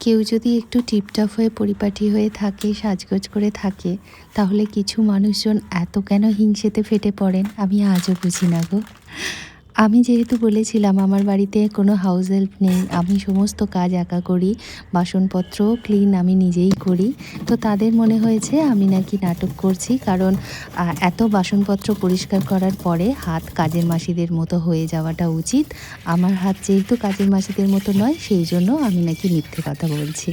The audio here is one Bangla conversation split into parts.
কেউ যদি একটু টিপটপ হয়ে পরিপাটি হয়ে থাকে, সাজগোজ করে থাকে, তাহলে কিছু মানুষজন এত কেন হিংসেতে ফেটে পড়েন আমি আজও বুঝি না গো। আমি যেহেতু বলেছিলাম আমার বাড়িতে কোনো হাউস হেল্প নেই, আমি সমস্ত কাজ একা করি, বাসনপত্রও ক্লিন আমি নিজেই করি। তো তাদের মনে হয়েছে আমি নাকি নাটক করছি, কারণ এত বাসনপত্র পরিষ্কার করার পরে হাত কাজের মাসিদের মতো হয়ে যাওয়াটা উচিত। আমার হাত যেহেতু কাজের মাসিদের মতো নয়, সেই জন্য আমি নাকি মিথ্যে কথা বলছি।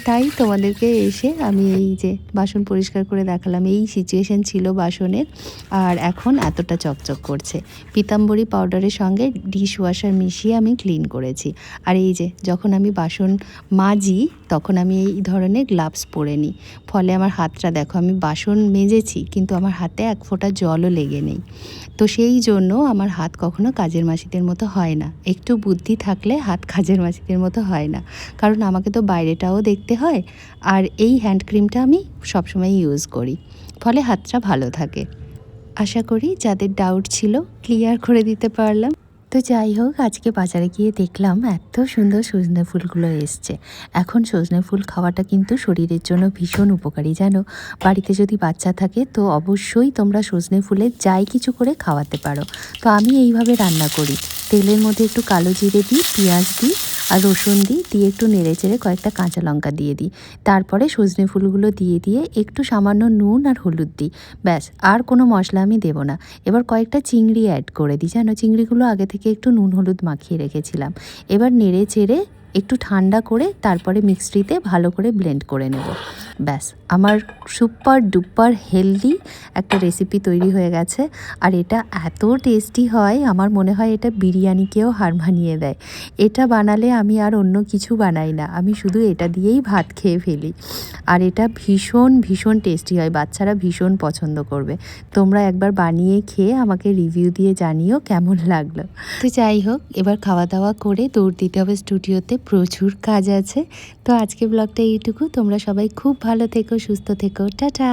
তাই তোমাদেরকে এসে আমি এই যে বাসন পরিষ্কার করে দেখালাম, এই সিচুয়েশন ছিল বাসনের, আর এখন এতটা চকচক করছে। পিতাম্বরী পাউডারের সঙ্গে ডিশ ওয়াশার মিশিয়ে আমি ক্লিন করেছি। আর এই যে যখন আমি বাসন মাজি তখন আমি এই ধরনের গ্লাভস পরে নিই, ফলে আমার হাতটা দেখো, আমি বাসন মেজেছি কিন্তু আমার হাতে এক ফোঁটা জলও লেগে নেই। তো সেই জন্য আমার হাত কখনো কাজের মাসিদের মতো হয় না। একটু বুদ্ধি থাকলে হাত কাজের মাসিদের মতো হয় না, কারণ আমাকে তো বাইরেটাও দেখতে হয়। আর এই হ্যান্ড ক্রিমটা আমি সবসময় ইউজ করি, ফলে হাতটা ভালো থাকে। আশা করি যাদের ডাউট ছিল ক্লিয়ার করে দিতে পারলাম। তো যাই হোক, আজকে বাজারে গিয়ে দেখলাম এত সুন্দর সজনে ফুলগুলো এসছে। এখন সজনে ফুল খাওয়াটা কিন্তু শরীরের জন্য ভীষণ উপকারী, জানো। বাড়িতে যদি বাচ্চা থাকে তো অবশ্যই তোমরা সজনে ফুলের যাই কিছু করে খাওয়াতে পারো। তো আমি এইভাবে রান্না করি, তেলের মধ্যে একটু কালো জিরে দিই, পেঁয়াজ দিই আর রসুন দিয়ে একটু নেড়ে চেড়ে কয়েকটা কাঁচা লঙ্কা দিয়ে দিই। তারপরে সজনে ফুলগুলো দিয়ে একটু সামান্য নুন আর হলুদ দিই, ব্যাস। আর কোনো মশলা আমি দেবো না। এবার কয়েকটা চিংড়ি অ্যাড করে দিই, জানো। চিংড়িগুলো আগে থেকে একটু নুন হলুদ মাখিয়ে রেখেছিলাম। এবার নেড়ে চেড়ে একটু ঠান্ডা করে তারপরে মিক্সিতে ভালো করে ব্লেন্ড করে নেব, ব্যাস। আমার সুপার ডুপার হেলদি একটা রেসিপি তৈরি হয়ে গেছে। আর এটা এত টেস্টি হয়, আমার মনে হয় এটা বিরিয়ানিকেও হার মানিয়ে দেয়। এটা বানালে আমি আর অন্য কিছু বানাই না, আমি শুধু এটা দিয়েই ভাত খেয়ে ফেলি। আর এটা ভীষণ ভীষণ টেস্টি হয়, বাচ্চারা ভীষণ পছন্দ করবে। তোমরা একবার বানিয়ে খেয়ে আমাকে রিভিউ দিয়ে জানিও কেমন লাগলো। তো যাই হোক, এবার খাওয়া দাওয়া করে দৌড় দিতে হবে স্টুডিওতে, প্রচুর কাজ আছে। তো আজকে ব্লগটা এইটুকু। তোমরা সবাই খুব ভালো থেকো, সুস্থ থেকো, টাটা।